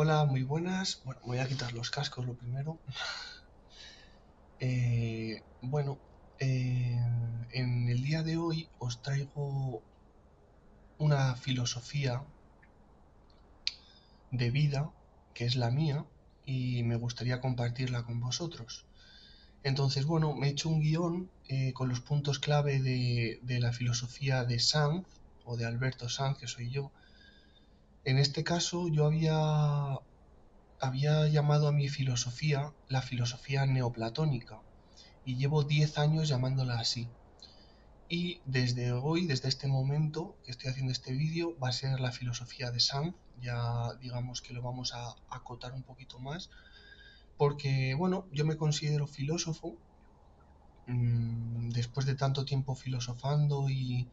Hola, muy buenas. Bueno, voy a quitar los cascos lo primero. Bueno, en el día de hoy os traigo una filosofía de vida que es la mía y me gustaría compartirla con vosotros. Entonces, bueno, me he hecho un guión con los puntos clave de la filosofía de Sanz o de Alberto Sanz, que soy yo. En este caso, yo había llamado a mi filosofía la filosofía neoplatónica y llevo 10 años llamándola así. Y desde hoy, desde este momento que estoy haciendo este vídeo, va a ser la filosofía de Sanz. Ya digamos que lo vamos a acotar un poquito más, porque bueno, yo me considero filósofo. Después de tanto tiempo filosofando y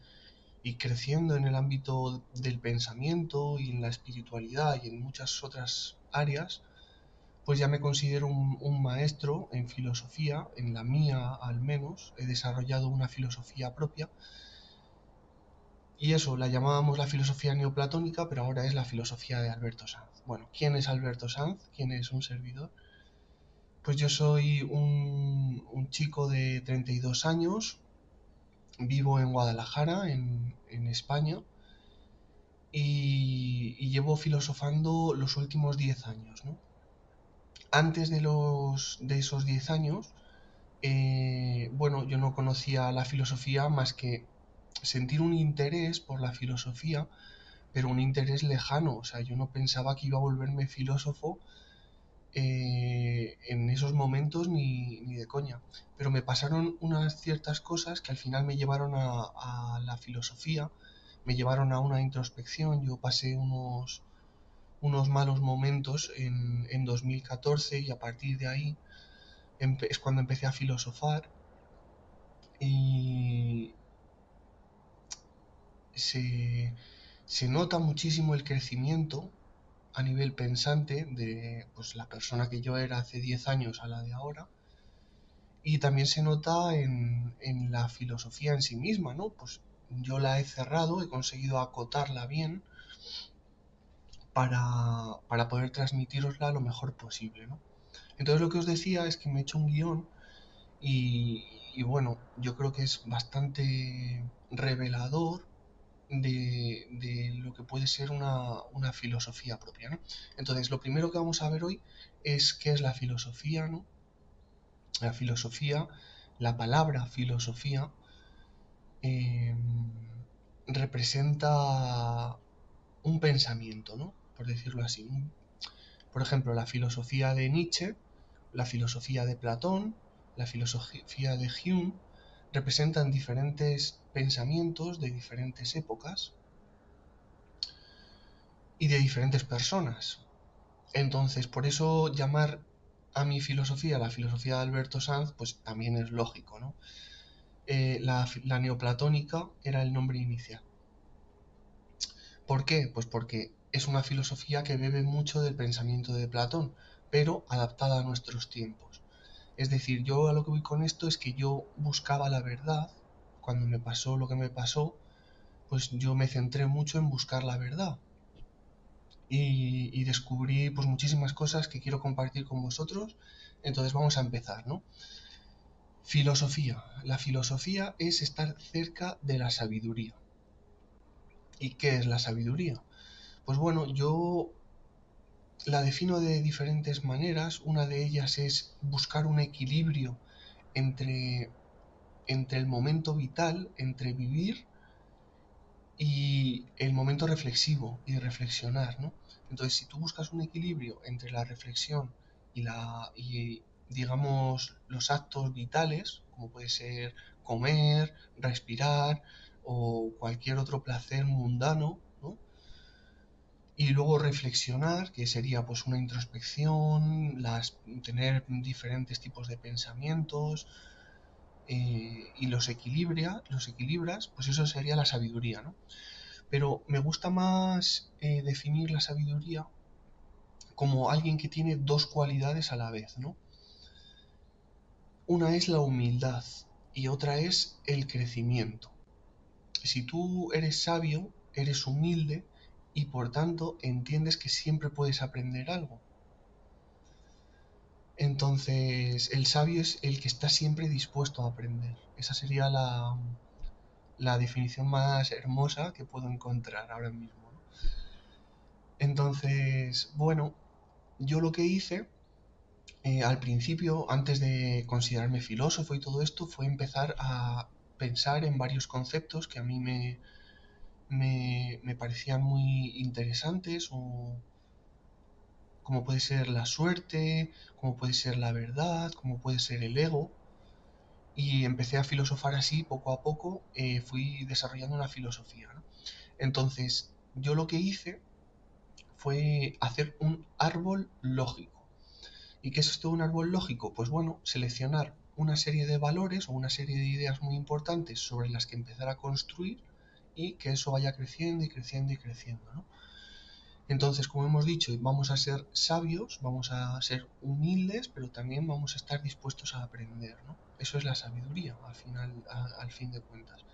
creciendo en el ámbito del pensamiento y en la espiritualidad y en muchas otras áreas, pues ya me considero un maestro en filosofía, en la mía al menos. He desarrollado una filosofía propia y eso la llamábamos la filosofía neoplatónica, pero ahora es la filosofía de Alberto Sanz. Bueno, ¿quién es Alberto Sanz? ¿Quién es un servidor? Pues yo soy un chico de 32 años, vivo en Guadalajara, en España, y llevo filosofando los últimos 10 años, ¿no? Antes de esos 10 años, bueno, yo no conocía la filosofía más que sentir un interés por la filosofía, pero un interés lejano. O sea, yo no pensaba que iba a volverme filósofo en esos momentos ni de coña. Pero me pasaron unas ciertas cosas que al final me llevaron a la filosofía, me llevaron a una introspección. Yo pasé unos malos momentos en 2014 y a partir de ahí es cuando empecé a filosofar y se, se nota muchísimo el crecimiento a nivel pensante de pues, la persona que yo era hace 10 años a la de ahora. Y también se nota en la filosofía en sí misma, ¿no? Pues yo la he cerrado, he conseguido acotarla bien para poder transmitirosla lo mejor posible, ¿no? Entonces lo que os decía es que me he hecho un guión y bueno, yo creo que es bastante revelador de lo que puede ser una filosofía propia, ¿no? Entonces, lo primero que vamos a ver hoy es qué es la filosofía, ¿no? La filosofía, la palabra filosofía, eh, representa un pensamiento, ¿no? Por decirlo así. Por ejemplo, la filosofía de Nietzsche, la filosofía de Platón, la filosofía de Hume, representan diferentes pensamientos de diferentes épocas y de diferentes personas. Entonces, por eso llamar a mi filosofía la filosofía de Alberto Sanz, pues también es lógico, ¿no? La neoplatónica era el nombre inicial. ¿Por qué? Pues porque es una filosofía que bebe mucho del pensamiento de Platón, pero adaptada a nuestros tiempos. Es decir, yo a lo que voy con esto es que yo buscaba la verdad. Cuando me pasó lo que me pasó, pues yo me centré mucho en buscar la verdad y descubrí pues muchísimas cosas que quiero compartir con vosotros. Entonces vamos a empezar, ¿no? Filosofía. La filosofía es estar cerca de la sabiduría. ¿Y qué es la sabiduría? Pues bueno, yo la defino de diferentes maneras. Una de ellas es buscar un equilibrio entre, entre el momento vital, entre vivir y el momento reflexivo y de reflexionar, ¿no? Entonces, si tú buscas un equilibrio entre la reflexión y digamos los actos vitales, como puede ser comer, respirar o cualquier otro placer mundano, ¿no? Y luego reflexionar, que sería pues una introspección, tener diferentes tipos de pensamientos, y los equilibras, pues eso sería la sabiduría, ¿no? Pero me gusta más definir la sabiduría como alguien que tiene dos cualidades a la vez, ¿no? Una es la humildad y otra es el crecimiento. Si tú eres sabio, eres humilde y por tanto entiendes que siempre puedes aprender algo. Entonces, el sabio es el que está siempre dispuesto a aprender. Esa sería la definición más hermosa que puedo encontrar ahora mismo, ¿no? Entonces, bueno, yo lo que hice al principio, antes de considerarme filósofo y todo esto, fue empezar a pensar en varios conceptos que a mí me parecían muy interesantes, o como puede ser la suerte, como puede ser la verdad, como puede ser el ego. Y empecé a filosofar así, poco a poco, fui desarrollando una filosofía, ¿no? Entonces, yo lo que hice fue hacer un árbol lógico. ¿Y qué es esto de un árbol lógico? Pues bueno, seleccionar una serie de valores o una serie de ideas muy importantes sobre las que empezar a construir y que eso vaya creciendo y creciendo y creciendo, ¿no? Entonces, como hemos dicho, vamos a ser sabios, vamos a ser humildes, pero también vamos a estar dispuestos a aprender, ¿no? Eso es la sabiduría, al final, al fin de cuentas.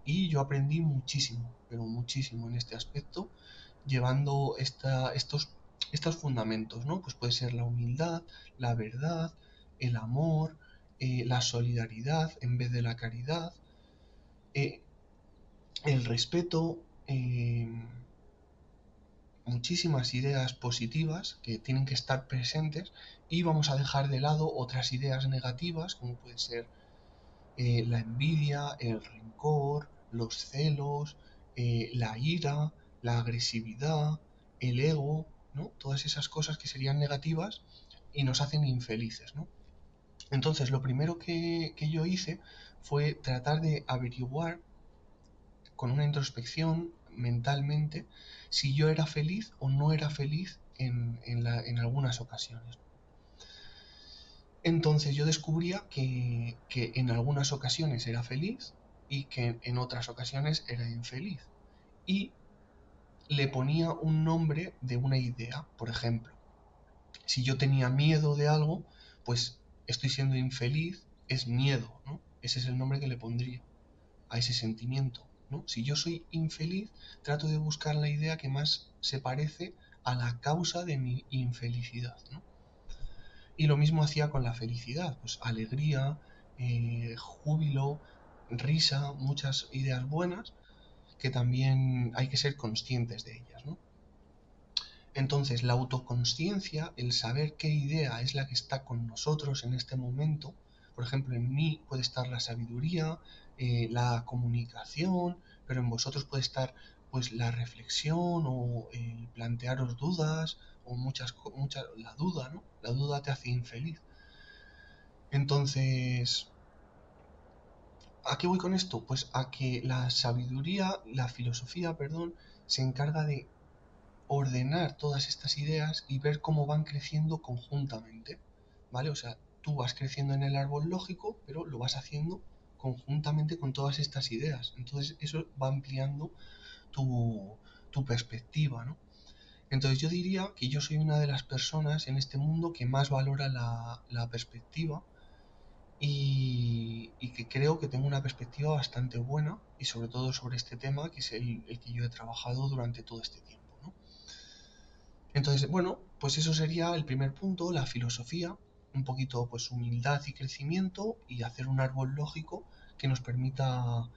Y yo aprendí muchísimo, pero muchísimo en este aspecto, llevando estos fundamentos, ¿no? Pues puede ser la humildad, la verdad, el amor, la solidaridad en vez de la caridad, eh, el respeto, muchísimas ideas positivas que tienen que estar presentes, y vamos a dejar de lado otras ideas negativas como puede ser la envidia, el rencor, los celos, la ira, la agresividad, el ego, ¿no? Todas esas cosas que serían negativas y nos hacen infelices, ¿no? Entonces, lo primero que yo hice fue tratar de averiguar con una introspección mentalmente si yo era feliz o no era feliz en algunas ocasiones. Entonces yo descubría que en algunas ocasiones era feliz y que en otras ocasiones era infeliz. Y le ponía un nombre de una idea. Por ejemplo, si yo tenía miedo de algo, pues estoy siendo infeliz, es miedo, ¿no? Ese es el nombre que le pondría a ese sentimiento, ¿no? Si yo soy infeliz, trato de buscar la idea que más se parece a la causa de mi infelicidad, ¿no? Y lo mismo hacía con la felicidad, pues alegría, júbilo, risa, muchas ideas buenas que también hay que ser conscientes de ellas, ¿no? Entonces, la autoconsciencia, el saber qué idea es la que está con nosotros en este momento, por ejemplo, en mí puede estar la sabiduría, la comunicación, pero en vosotros puede estar pues la reflexión o el plantearos dudas o la duda, ¿no? La duda te hace infeliz. Entonces, ¿a qué voy con esto? Pues a que la sabiduría, la filosofía, perdón, se encarga de ordenar todas estas ideas y ver cómo van creciendo conjuntamente, ¿vale? O sea, tú vas creciendo en el árbol lógico, pero lo vas haciendo conjuntamente con todas estas ideas. Entonces eso va ampliando tu perspectiva, ¿no? Entonces yo diría que yo soy una de las personas en este mundo que más valora la perspectiva y que creo que tengo una perspectiva bastante buena y sobre todo sobre este tema que es el que yo he trabajado durante todo este tiempo, ¿no? Entonces, bueno, pues eso sería el primer punto, la filosofía, un poquito pues humildad y crecimiento y hacer un árbol lógico que nos permita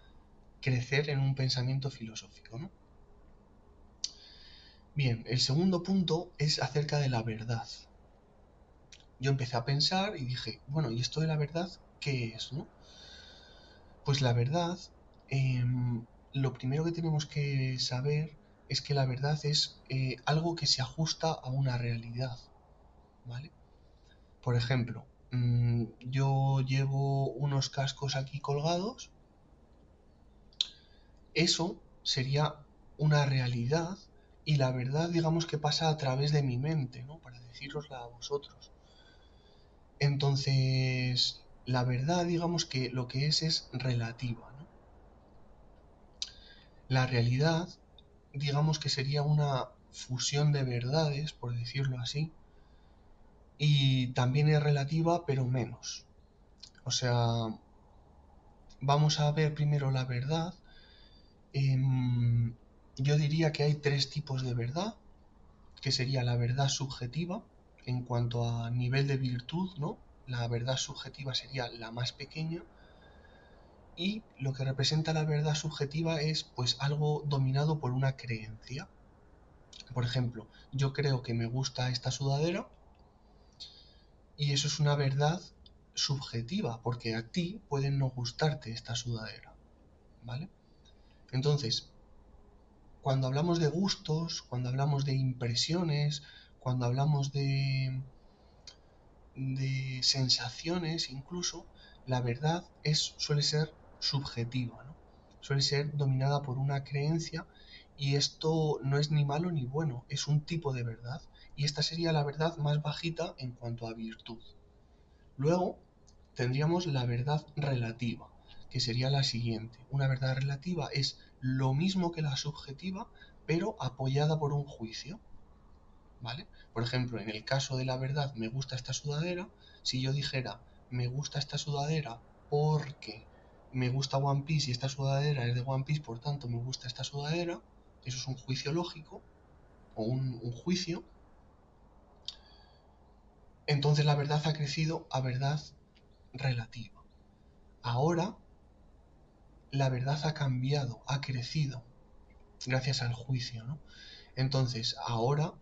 crecer en un pensamiento filosófico, ¿no? Bien, el segundo punto es acerca de la verdad. Yo empecé a pensar y dije, bueno, ¿y esto de la verdad qué es, no? Pues la verdad, lo primero que tenemos que saber es que la verdad es algo que se ajusta a una realidad, ¿vale? Por ejemplo, yo llevo unos cascos aquí colgados, eso sería una realidad y la verdad digamos que pasa a través de mi mente, ¿no? Para decírosla a vosotros. Entonces, la verdad digamos que lo que es relativa, ¿no? La realidad digamos que sería una fusión de verdades, por decirlo así, y también es relativa pero menos. O sea, vamos a ver primero la verdad. yo diría que hay tres tipos de verdad, que sería la verdad subjetiva en cuanto a nivel de virtud, ¿no? La verdad subjetiva sería la más pequeña y lo que representa la verdad subjetiva es pues algo dominado por una creencia. Por ejemplo, yo creo que me gusta esta sudadera y eso es una verdad subjetiva porque a ti puede no gustarte esta sudadera, ¿vale? Entonces, cuando hablamos de gustos, cuando hablamos de impresiones, cuando hablamos de sensaciones incluso, la verdad suele ser subjetiva, ¿no? Suele ser dominada por una creencia y esto no es ni malo ni bueno, es un tipo de verdad y esta sería la verdad más bajita en cuanto a virtud. Luego tendríamos la verdad relativa, que sería la siguiente. Una verdad relativa es lo mismo que la subjetiva, pero apoyada por un juicio, ¿vale? Por ejemplo, en el caso de la verdad, me gusta esta sudadera, si yo dijera, me gusta esta sudadera porque me gusta One Piece y esta sudadera es de One Piece, por tanto me gusta esta sudadera, eso es un juicio lógico o un juicio, entonces la verdad ha crecido a verdad relativa. Ahora la verdad ha cambiado, ha crecido gracias al juicio, ¿no? Entonces, ahora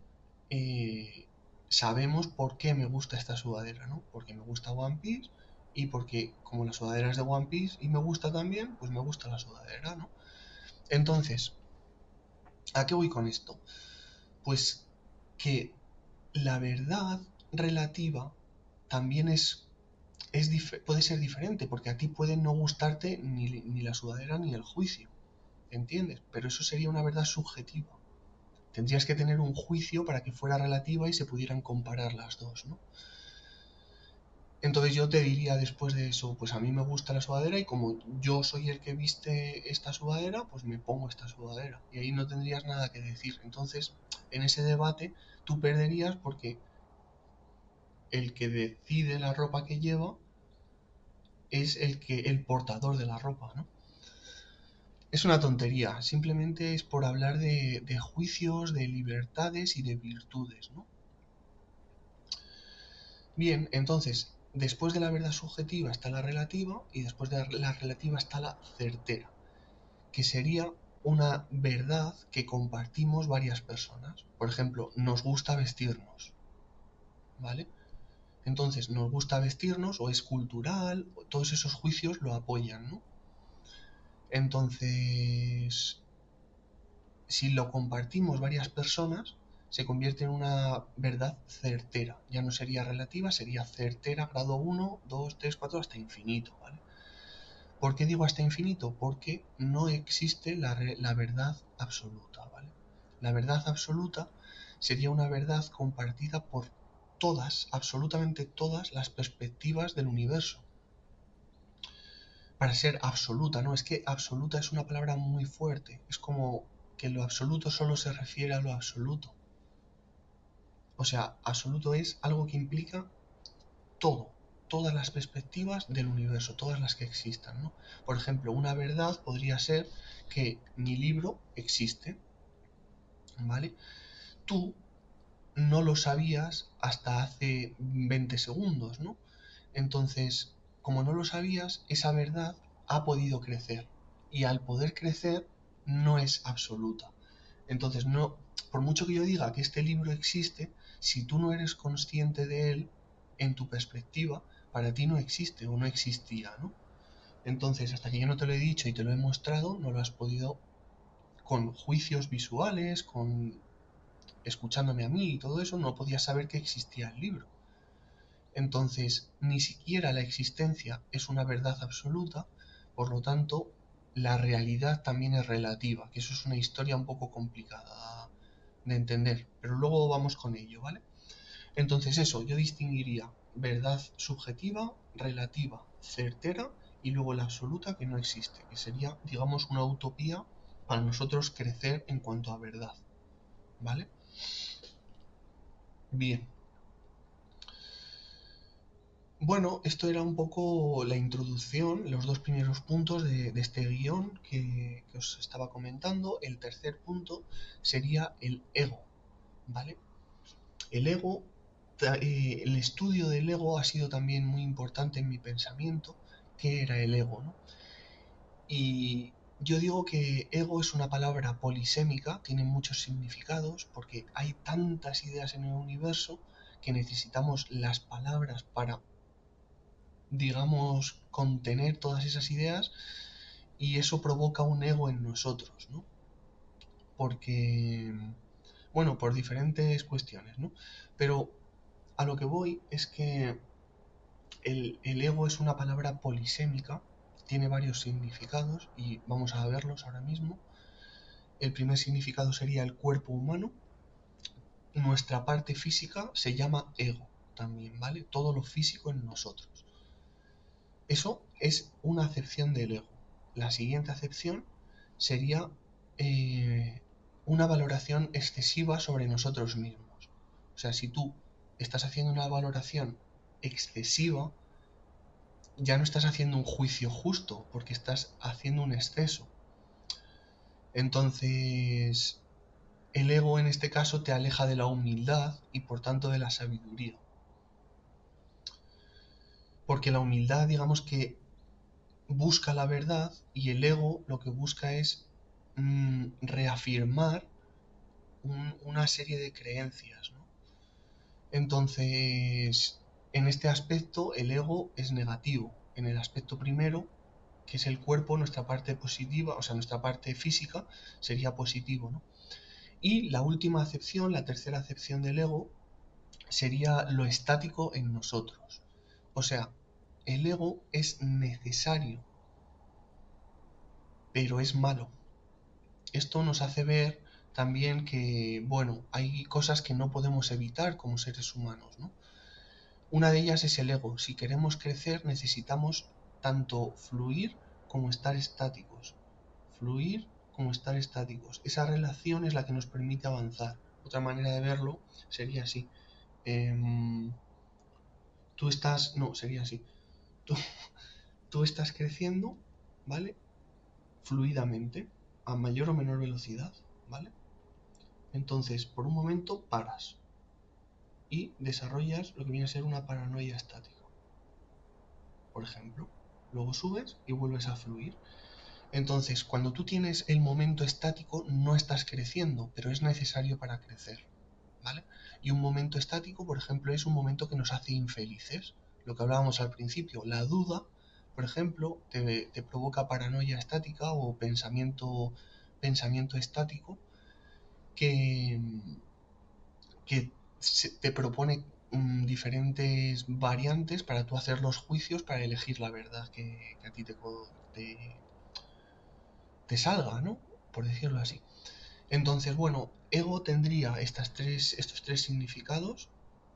sabemos por qué me gusta esta sudadera, ¿no? Porque me gusta One Piece y porque como la sudadera es de One Piece y me gusta también, pues me gusta la sudadera, ¿no? Entonces, ¿a qué voy con esto? Pues que la verdad relativa también puede ser diferente, porque a ti puede no gustarte ni la sudadera ni el juicio, ¿entiendes? Pero eso sería una verdad subjetiva. Tendrías que tener un juicio para que fuera relativa y se pudieran comparar las dos, ¿no? Entonces yo te diría después de eso, pues a mí me gusta la sudadera y como yo soy el que viste esta sudadera, pues me pongo esta sudadera. Y ahí no tendrías nada que decir. Entonces, en ese debate tú perderías porque el que decide la ropa que lleva es el portador de la ropa, ¿no? Es una tontería, simplemente es por hablar de juicios, de libertades y de virtudes, ¿no? Bien, entonces, después de la verdad subjetiva está la relativa y después de la relativa está la certera, que sería una verdad que compartimos varias personas. Por ejemplo, nos gusta vestirnos, ¿vale? Entonces, nos gusta vestirnos o es cultural, todos esos juicios lo apoyan, ¿no? Entonces, si lo compartimos varias personas, se convierte en una verdad certera. Ya no sería relativa, sería certera, grado 1, 2, 3, 4, hasta infinito, ¿vale? ¿Por qué digo hasta infinito? Porque no existe la verdad absoluta, ¿vale? La verdad absoluta sería una verdad compartida por todas, absolutamente todas las perspectivas del universo. Para ser absoluta, ¿no? Es que absoluta es una palabra muy fuerte. Es como que lo absoluto solo se refiere a lo absoluto. O sea, absoluto es algo que implica todo, todas las perspectivas del universo, todas las que existan, ¿no? Por ejemplo, una verdad podría ser que mi libro existe, ¿vale? Tú no lo sabías hasta hace 20 segundos, ¿no? Entonces, como no lo sabías, esa verdad ha podido crecer. Y al poder crecer, no es absoluta. Entonces, no, por mucho que yo diga que este libro existe, si tú no eres consciente de él, en tu perspectiva, para ti no existe o no existía, ¿no? Entonces, hasta que yo no te lo he dicho y te lo he mostrado, no lo has podido, con juicios visuales, con escuchándome a mí y todo eso, no podías saber que existía el libro. Entonces, ni siquiera la existencia es una verdad absoluta, por lo tanto, la realidad también es relativa, que eso es una historia un poco complicada de entender, pero luego vamos con ello, ¿vale? Entonces eso, yo distinguiría verdad subjetiva, relativa, certera y luego la absoluta que no existe, que sería, digamos, una utopía para nosotros crecer en cuanto a verdad, ¿vale? Bien, Bueno, esto era un poco la introducción, los dos primeros puntos de este guión que os estaba comentando. El tercer punto sería el ego, ¿vale? El ego, el estudio del ego ha sido también muy importante en mi pensamiento. ¿Qué era el ego, no? Y yo digo que ego es una palabra polisémica, tiene muchos significados, porque hay tantas ideas en el universo que necesitamos las palabras para, digamos, contener todas esas ideas, y eso provoca un ego en nosotros, ¿no? Porque, bueno, por diferentes cuestiones, ¿no? Pero a lo que voy es que el ego es una palabra polisémica, tiene varios significados y vamos a verlos ahora mismo. El primer significado sería el cuerpo humano. Nuestra parte física se llama ego también, ¿vale? Todo lo físico en nosotros. Eso es una acepción del ego. La siguiente acepción sería una valoración excesiva sobre nosotros mismos. O sea, si tú estás haciendo una valoración excesiva, ya no estás haciendo un juicio justo, porque estás haciendo un exceso. Entonces, el ego en este caso te aleja de la humildad y por tanto de la sabiduría. Porque la humildad, digamos que busca la verdad, y el ego lo que busca es reafirmar una serie de creencias, ¿no? Entonces, en este aspecto, el ego es negativo. En el aspecto primero, que es el cuerpo, nuestra parte positiva, o sea, nuestra parte física, sería positivo, ¿no? Y la última acepción, la tercera acepción del ego, sería lo estático en nosotros. O sea, el ego es necesario, pero es malo. Esto nos hace ver también que, bueno, hay cosas que no podemos evitar como seres humanos, ¿no? Una de ellas es el ego. Si queremos crecer, necesitamos tanto fluir como estar estáticos. Fluir como estar estáticos. Esa relación es la que nos permite avanzar. Otra manera de verlo sería así. Tú estás... No, sería así. Tú, tú estás creciendo, ¿vale? Fluidamente, a mayor o menor velocidad, ¿vale? Entonces, por un momento paras y desarrollas lo que viene a ser una paranoia estática, por ejemplo. Luego subes y vuelves a fluir. Entonces, cuando tú tienes el momento estático, no estás creciendo, pero es necesario para crecer, ¿vale? Y un momento estático, por ejemplo, es un momento que nos hace infelices. Lo que hablábamos al principio, la duda, por ejemplo, te provoca paranoia estática o pensamiento estático que, que te propone diferentes variantes para tú hacer los juicios para elegir la verdad que a ti te salga, ¿no? Por decirlo así. Entonces, bueno, ego tendría estos tres significados: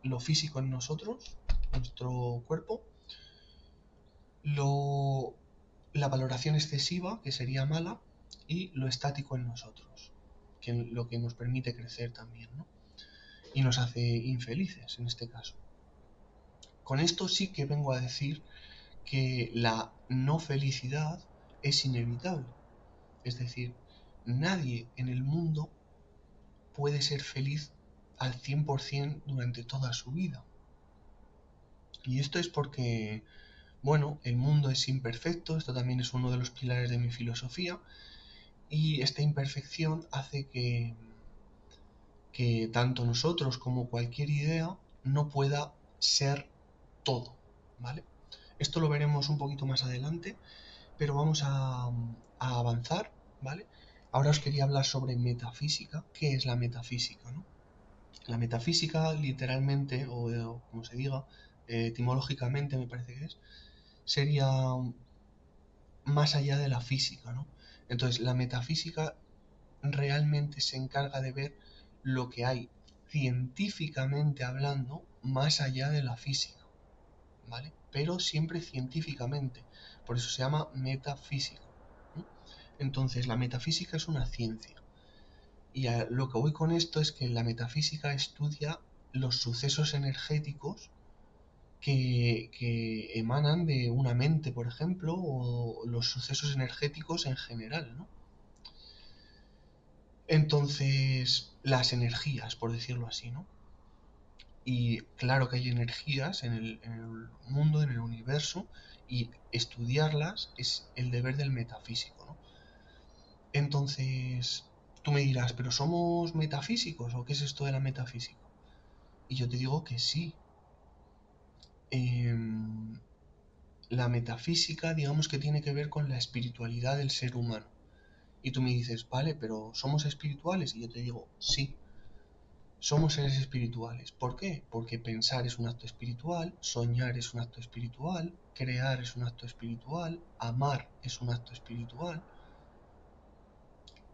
lo físico en nosotros, nuestro cuerpo, lo, la valoración excesiva, que sería mala, y lo estático en nosotros, que lo que nos permite crecer también, ¿no? Y nos hace infelices en este caso. Con esto sí que vengo a decir que la no felicidad es inevitable. Es decir, nadie en el mundo puede ser feliz al 100% durante toda su vida. Y esto es porque, bueno, el mundo es imperfecto, esto también es uno de los pilares de mi filosofía, y esta imperfección hace que tanto nosotros como cualquier idea no pueda ser todo, ¿vale? Esto lo veremos un poquito más adelante, pero vamos a avanzar, ¿vale? Ahora os quería hablar sobre metafísica. ¿Qué es la metafísica, no? La metafísica, literalmente, o como se diga, etimológicamente me parece que es, sería más allá de la física, ¿no? Entonces, la metafísica realmente se encarga de ver lo que hay científicamente hablando más allá de la física, ¿vale? Pero siempre científicamente, por eso se llama metafísica, ¿no? Entonces, la metafísica es una ciencia. Y a lo que voy con esto es que la metafísica estudia los sucesos energéticos que emanan de una mente, por ejemplo, o los sucesos energéticos en general, ¿no? Entonces, las energías, por decirlo así, ¿no? Y claro que hay energías en el mundo, en el universo, y estudiarlas es el deber del metafísico, ¿no? Entonces, tú me dirás, ¿pero somos metafísicos o qué es esto de la metafísica? Y yo te digo que sí. Em, la metafísica, digamos que tiene que ver con la espiritualidad del ser humano. Y tú me dices, vale, pero ¿somos espirituales? Y yo te digo, sí, somos seres espirituales. ¿Por qué? Porque pensar es un acto espiritual, soñar es un acto espiritual, crear es un acto espiritual, amar es un acto espiritual,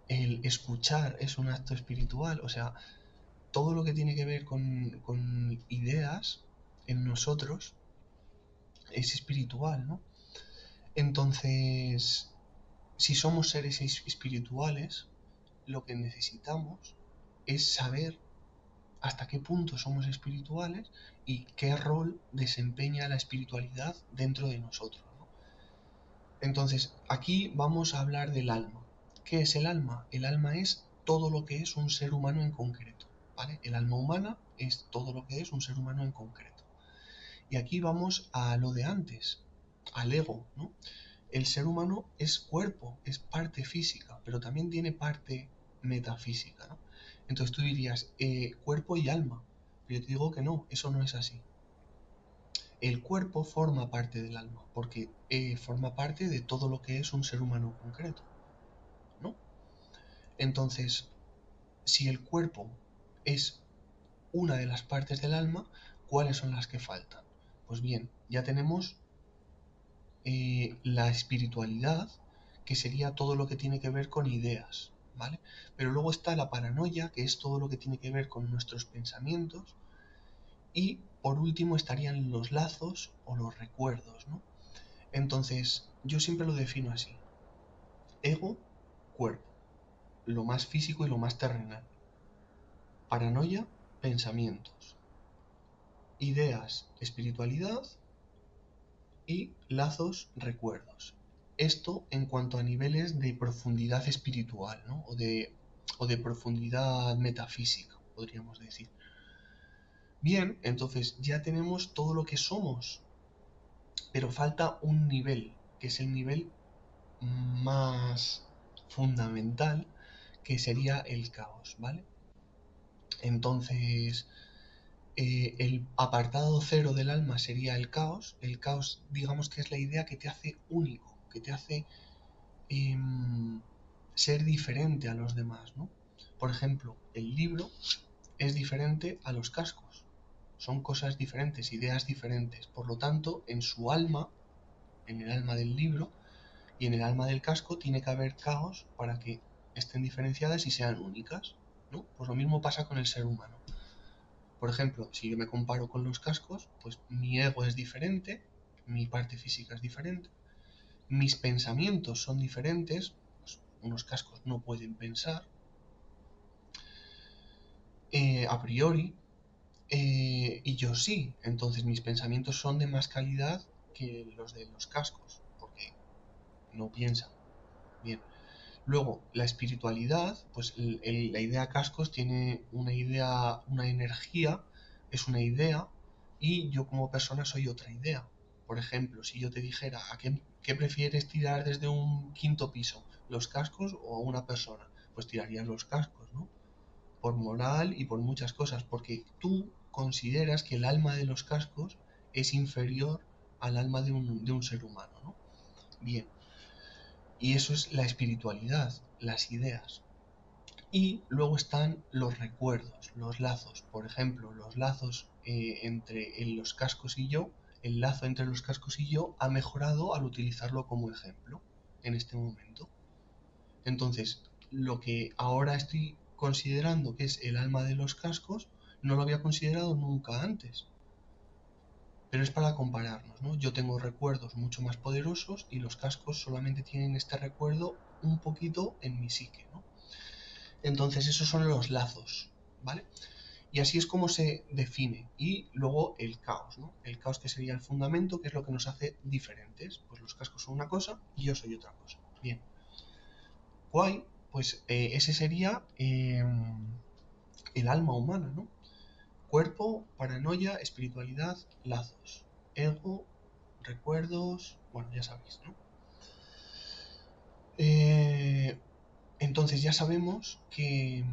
el escuchar es un acto espiritual. O sea, todo lo que tiene que ver con ideas en nosotros es espiritual, ¿no? Entonces, si somos seres espirituales, lo que necesitamos es saber hasta qué punto somos espirituales y qué rol desempeña la espiritualidad dentro de nosotros, ¿no? Entonces, aquí vamos a hablar del alma. ¿Qué es el alma? El alma es todo lo que es un ser humano en concreto, ¿vale? El alma humana es todo lo que es un ser humano en concreto. Y aquí vamos a lo de antes, al ego, ¿no? El ser humano es cuerpo, es parte física, pero también tiene parte metafísica, ¿no? Entonces tú dirías, cuerpo y alma. Pero yo te digo que no, eso no es así. El cuerpo forma parte del alma, porque forma parte de todo lo que es un ser humano concreto, ¿no? Entonces, si el cuerpo es una de las partes del alma, ¿cuáles son las que faltan? Pues bien, ya tenemos la espiritualidad, que sería todo lo que tiene que ver con ideas, ¿vale? Pero luego está la paranoia, que es todo lo que tiene que ver con nuestros pensamientos, y por último estarían los lazos o los recuerdos, ¿no? Entonces, yo siempre lo defino así: ego, cuerpo, lo más físico y lo más terrenal; paranoia, pensamientos; ideas, espiritualidad; y lazos, recuerdos. Esto en cuanto a niveles de profundidad espiritual, ¿no? O de profundidad metafísica, podríamos decir. Bien, entonces ya tenemos todo lo que somos, pero falta un nivel, que es el nivel más fundamental, que sería el caos, ¿vale? Entonces, el apartado cero del alma sería el caos. El caos, digamos que es la idea que te hace único, que te hace ser diferente a los demás, ¿no? Por ejemplo, el libro es diferente a los cascos. Son cosas diferentes, ideas diferentes. Por lo tanto, en su alma, en el alma del libro y en el alma del casco, tiene que haber caos para que estén diferenciadas y sean únicas, ¿no? Pues lo mismo pasa con el ser humano. Por ejemplo, si yo me comparo con los cascos, pues mi ego es diferente, mi parte física es diferente, mis pensamientos son diferentes, pues unos cascos no pueden pensar a priori, y yo sí. Entonces mis pensamientos son de más calidad que los de los cascos, porque no piensan. Bien. Luego, la espiritualidad, pues la idea cascos tiene una idea, una energía, es una idea, y yo como persona soy otra idea. Por ejemplo, si yo te dijera, ¿qué prefieres tirar desde un quinto piso? ¿Los cascos o a una persona? Pues tirarías los cascos, ¿no? Por moral y por muchas cosas, porque tú consideras que el alma de los cascos es inferior al alma de un ser humano, ¿no? Bien, y eso es la espiritualidad, las ideas. Y luego están los recuerdos, los lazos. Por ejemplo, los lazos entre los cascos y yo, el lazo entre los cascos y yo ha mejorado al utilizarlo como ejemplo en este momento. Entonces, lo que ahora estoy considerando que es el alma de los cascos, no lo había considerado nunca antes. Pero es para compararnos, ¿no? Yo tengo recuerdos mucho más poderosos y los cascos solamente tienen este recuerdo un poquito en mi psique, ¿no? Entonces esos son los lazos, ¿vale? Y así es como se define. Y luego el caos, ¿no? El caos, que sería el fundamento, que es lo que nos hace diferentes. Pues los cascos son una cosa y yo soy otra cosa. Bien. Guay, pues ese sería el alma humana, ¿no? Cuerpo, paranoia, espiritualidad, lazos. Ego, recuerdos, bueno, ya sabéis, ¿no? Entonces ya sabemos que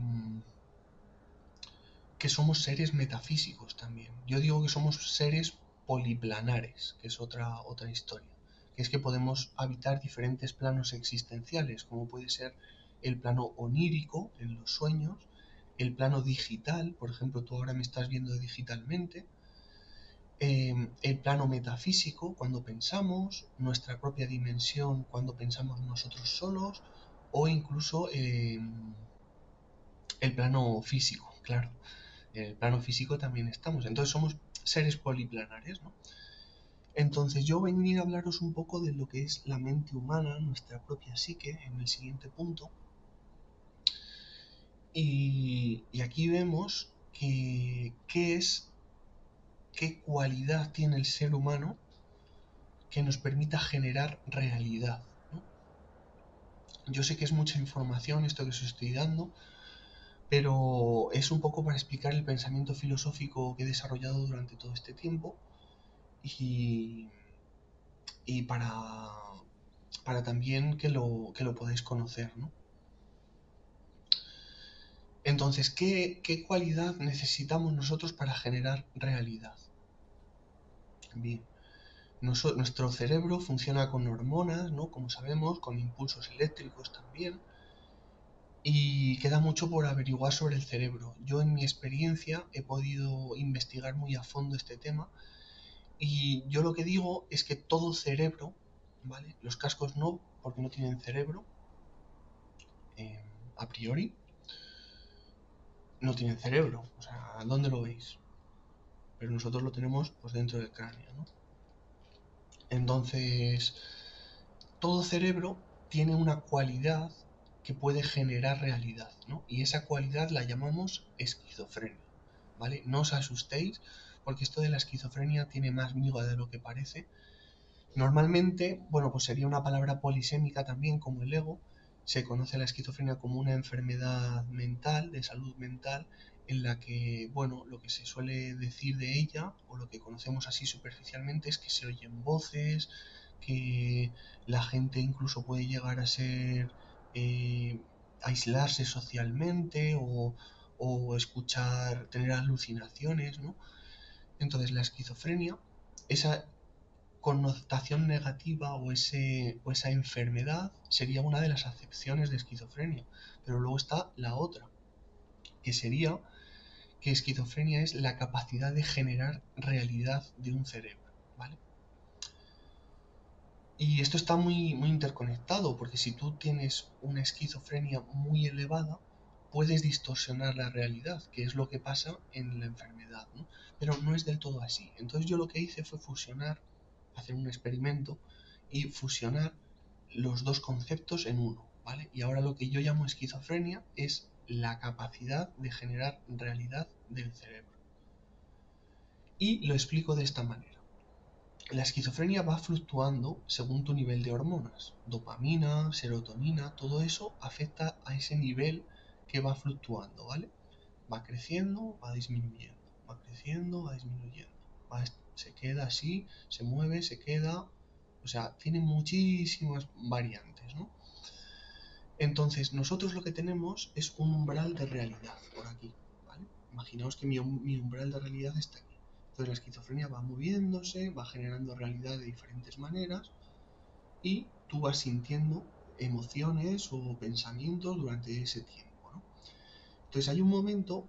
somos seres metafísicos también. Yo digo que somos seres poliplanares, que es otra historia. Que es que podemos habitar diferentes planos existenciales, como puede ser el plano onírico, en los sueños, el plano digital, por ejemplo, tú ahora me estás viendo digitalmente, el plano metafísico, cuando pensamos, nuestra propia dimensión, cuando pensamos nosotros solos, o incluso el plano físico, claro. En el plano físico también estamos. Entonces somos seres poliplanares, ¿no? Entonces yo venía a hablaros un poco de lo que es la mente humana, nuestra propia psique, en el siguiente punto. Y aquí vemos qué cualidad tiene el ser humano que nos permita generar realidad, ¿no? Yo sé que es mucha información esto que os estoy dando, pero es un poco para explicar el pensamiento filosófico que he desarrollado durante todo este tiempo y, y para también que lo podáis conocer, ¿no? Entonces, ¿qué cualidad necesitamos nosotros para generar realidad? Bien, nuestro cerebro funciona con hormonas, ¿no? Como sabemos, con impulsos eléctricos también, y queda mucho por averiguar sobre el cerebro. Yo en mi experiencia he podido investigar muy a fondo este tema y yo lo que digo es que todo cerebro, ¿vale? Los cascos no, porque no tienen cerebro, eh, a priori, no tienen cerebro. O sea, ¿dónde lo veis? Pero nosotros lo tenemos pues dentro del cráneo, ¿no? Entonces, todo cerebro tiene una cualidad que puede generar realidad, ¿no? Y esa cualidad la llamamos esquizofrenia, ¿vale? No os asustéis, porque esto de la esquizofrenia tiene más miga de lo que parece. Normalmente, bueno, pues sería una palabra polisémica también, como el ego. Se conoce la esquizofrenia como una enfermedad mental, de salud mental, en la que, bueno, lo que se suele decir de ella, o lo que conocemos así superficialmente, es que se oyen voces, que la gente incluso puede llegar a ser, aislarse socialmente o escuchar, tener alucinaciones, ¿no? Entonces la esquizofrenia, esa connotación negativa o esa enfermedad sería una de las acepciones de esquizofrenia. Pero luego está la otra, que sería que esquizofrenia es la capacidad de generar realidad de un cerebro, ¿vale? Y esto está muy interconectado, porque si tú tienes una esquizofrenia muy elevada, puedes distorsionar la realidad, que es lo que pasa en la enfermedad, ¿no? Pero no es del todo así. Entonces yo lo que hice fue hacer un experimento y fusionar los dos conceptos en uno, ¿vale? Y ahora lo que yo llamo esquizofrenia es la capacidad de generar realidad del cerebro. Y lo explico de esta manera. La esquizofrenia va fluctuando según tu nivel de hormonas. Dopamina, serotonina, todo eso afecta a ese nivel que va fluctuando, ¿vale? Va creciendo, va disminuyendo, va creciendo, va disminuyendo. Se queda así, se mueve, se queda. O sea, tiene muchísimas variantes, ¿no? Entonces, nosotros lo que tenemos es un umbral de realidad por aquí, ¿vale? Imaginaos que mi umbral de realidad está aquí. Entonces la esquizofrenia va moviéndose, va generando realidad de diferentes maneras y tú vas sintiendo emociones o pensamientos durante ese tiempo, ¿no? Entonces hay un momento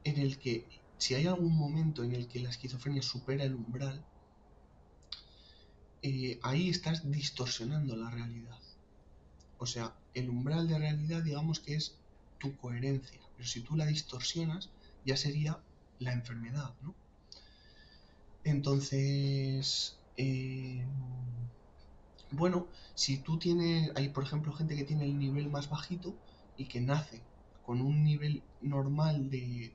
en el que, si hay algún momento en el que la esquizofrenia supera el umbral, ahí estás distorsionando la realidad. O sea, el umbral de realidad, digamos que es tu coherencia, pero si tú la distorsionas, ya sería la enfermedad, ¿no? Entonces, bueno, si tú tienes, hay por ejemplo gente que tiene el nivel más bajito y que nace con un nivel normal de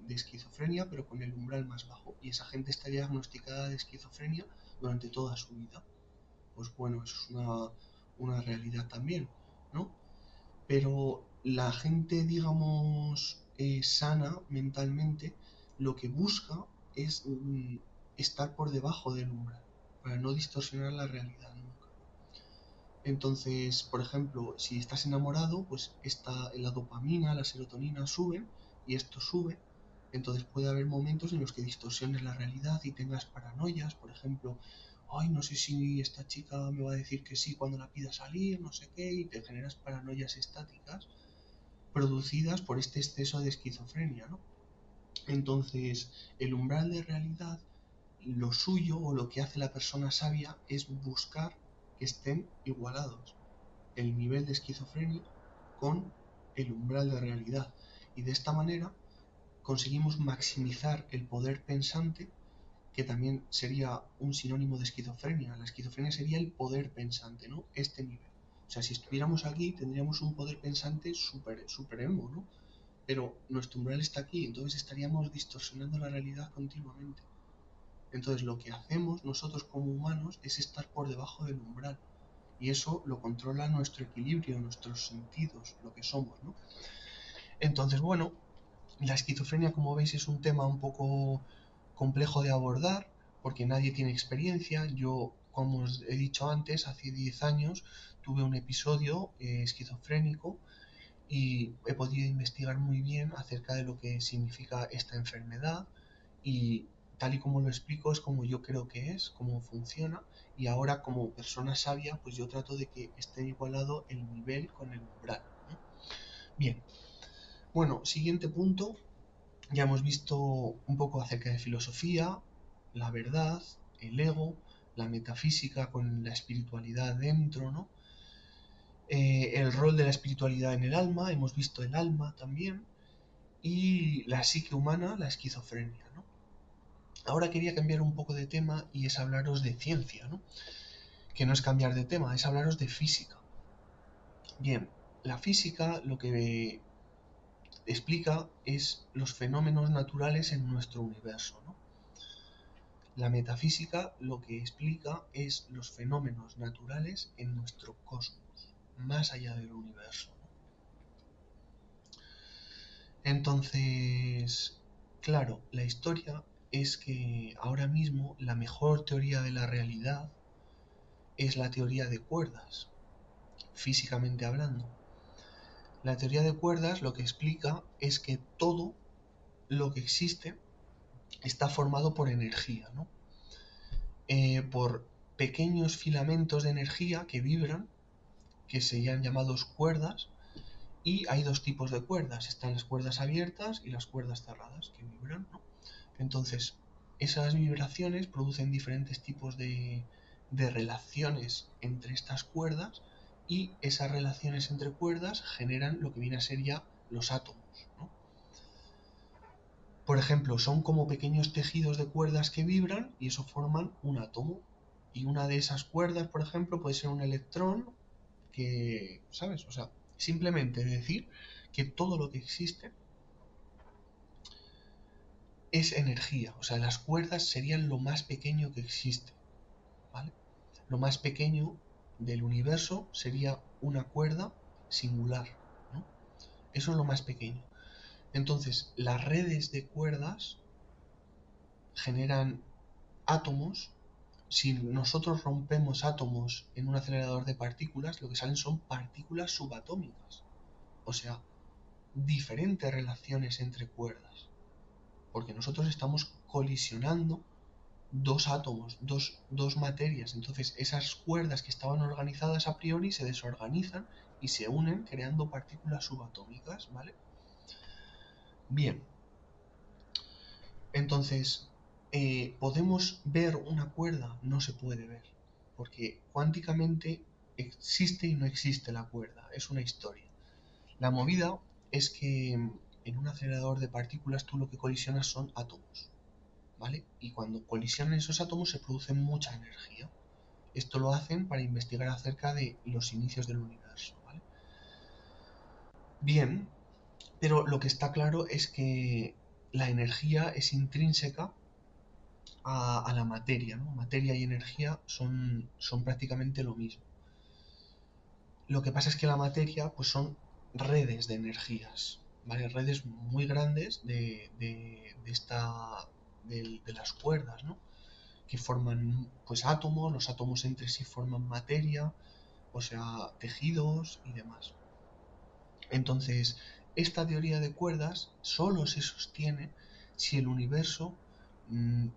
esquizofrenia, pero con el umbral más bajo. Y esa gente está diagnosticada de esquizofrenia durante toda su vida. Pues bueno, eso es una realidad también, ¿no? Pero la gente, digamos, sana mentalmente, lo que busca es estar por debajo del umbral, para no distorsionar la realidad nunca. Entonces, por ejemplo, si estás enamorado, pues la dopamina, la serotonina suben y esto sube. Entonces puede haber momentos en los que distorsiones la realidad y tengas paranoias, por ejemplo, ay, no sé si esta chica me va a decir que sí cuando la pida salir, no sé qué, y te generas paranoias estáticas producidas por este exceso de esquizofrenia, ¿no? Entonces, el umbral de realidad, lo suyo o lo que hace la persona sabia es buscar que estén igualados el nivel de esquizofrenia con el umbral de realidad. Y de esta manera conseguimos maximizar el poder pensante, que también sería un sinónimo de esquizofrenia. La esquizofrenia sería el poder pensante, ¿no? Este nivel. O sea, si estuviéramos aquí tendríamos un poder pensante supremo, ¿no? Pero nuestro umbral está aquí, entonces estaríamos distorsionando la realidad continuamente. Entonces lo que hacemos nosotros como humanos es estar por debajo del umbral. Y eso lo controla nuestro equilibrio, nuestros sentidos, lo que somos, ¿no? Entonces, bueno, la esquizofrenia, como veis, es un tema un poco complejo de abordar porque nadie tiene experiencia. Yo, como os he dicho antes, hace 10 años tuve un episodio esquizofrénico y he podido investigar muy bien acerca de lo que significa esta enfermedad y tal y como lo explico es como yo creo que es, cómo funciona y ahora como persona sabia pues yo trato de que esté igualado el nivel con el umbral, ¿no? Bien, bueno, siguiente punto, ya hemos visto un poco acerca de filosofía, la verdad, el ego, la metafísica con la espiritualidad dentro, ¿no? El rol de la espiritualidad en el alma, hemos visto el alma también, y la psique humana, la esquizofrenia, ¿no? Ahora quería cambiar un poco de tema y es hablaros de ciencia, ¿no? Que no es cambiar de tema, es hablaros de física. Bien, la física lo que explica es los fenómenos naturales en nuestro universo, ¿no? La metafísica lo que explica es los fenómenos naturales en nuestro cosmos, más allá del universo, ¿no? Entonces, claro, la historia es que ahora mismo la mejor teoría de la realidad es la teoría de cuerdas, físicamente hablando. La teoría de cuerdas lo que explica es que todo lo que existe está formado por energía, ¿no? Por pequeños filamentos de energía que vibran, que se han llamados cuerdas, y hay dos tipos de cuerdas, están las cuerdas abiertas y las cuerdas cerradas que vibran, ¿no? Entonces, esas vibraciones producen diferentes tipos de relaciones entre estas cuerdas y esas relaciones entre cuerdas generan lo que viene a ser ya los átomos, ¿no? Por ejemplo, son como pequeños tejidos de cuerdas que vibran y eso forman un átomo. Y una de esas cuerdas, por ejemplo, puede ser un electrón que, ¿sabes? O sea, simplemente decir que todo lo que existe es energía. O sea, las cuerdas serían lo más pequeño que existe, ¿vale? Lo más pequeño del universo sería una cuerda singular, ¿no? Eso es lo más pequeño. Entonces, las redes de cuerdas generan átomos. Si nosotros rompemos átomos en un acelerador de partículas, lo que salen son partículas subatómicas. O sea, diferentes relaciones entre cuerdas. Porque nosotros estamos colisionando dos átomos, dos materias. Entonces esas cuerdas que estaban organizadas a priori se desorganizan y se unen creando partículas subatómicas, ¿vale? Bien, entonces, ¿podemos ver una cuerda? No se puede ver, porque cuánticamente existe y no existe la cuerda, es una historia. La movida es que en un acelerador de partículas tú lo que colisionas son átomos, ¿vale? Y cuando colisionan esos átomos se produce mucha energía. Esto lo hacen para investigar acerca de los inicios del universo, ¿vale? Bien, pero lo que está claro es que la energía es intrínseca a la materia, ¿no? Materia y energía son prácticamente lo mismo. Lo que pasa es que la materia pues son redes de energías, ¿vale? Redes muy grandes de las cuerdas, ¿no? Que forman pues átomos, los átomos entre sí forman materia, o sea, tejidos y demás. Entonces, esta teoría de cuerdas solo se sostiene si el universo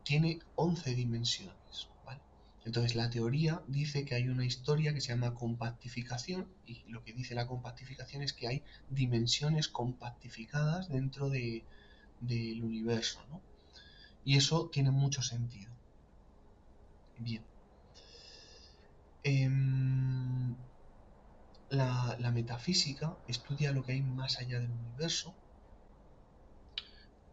tiene 11 dimensiones, ¿vale? Entonces, la teoría dice que hay una historia que se llama compactificación, y lo que dice la compactificación es que hay dimensiones compactificadas dentro del universo, ¿no? Y eso tiene mucho sentido. Bien. Em, la metafísica estudia lo que hay más allá del universo,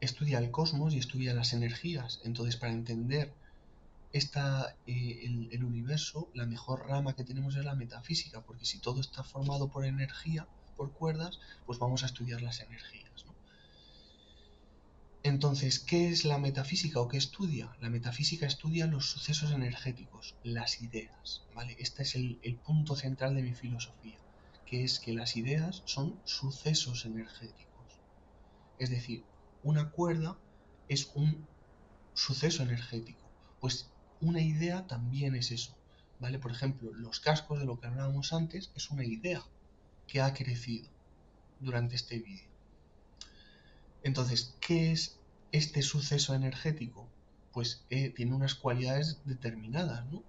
estudia el cosmos y estudia las energías. Entonces, para entender el universo, la mejor rama que tenemos es la metafísica, porque si todo está formado por energía, por cuerdas, pues vamos a estudiar las energías, ¿no? Entonces, ¿qué es la metafísica o qué estudia? La metafísica estudia los sucesos energéticos, las ideas, ¿vale? Este es el punto central de mi filosofía, que es que las ideas son sucesos energéticos. Es decir, una cuerda es un suceso energético. Pues una idea también es eso, ¿vale? Por ejemplo, los cascos de lo que hablábamos antes es una idea que ha crecido durante este vídeo. Entonces, ¿qué es este suceso energético? Pues tiene unas cualidades determinadas, ¿no?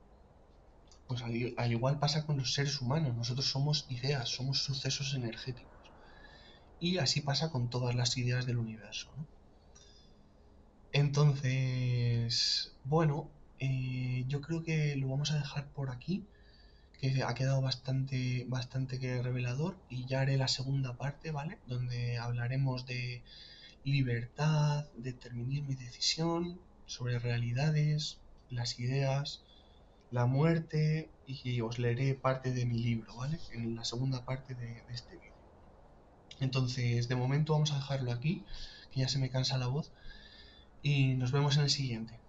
Pues al igual pasa con los seres humanos, nosotros somos ideas, somos sucesos energéticos. Y así pasa con todas las ideas del universo, ¿no? Entonces, bueno, yo creo que lo vamos a dejar por aquí, que ha quedado bastante que revelador, y ya haré la segunda parte, ¿vale? Donde hablaremos de libertad, determinismo y decisión, sobre realidades, las ideas, la muerte, y os leeré parte de mi libro, ¿vale? En la segunda parte de este vídeo. Entonces, de momento vamos a dejarlo aquí, que ya se me cansa la voz, y nos vemos en el siguiente.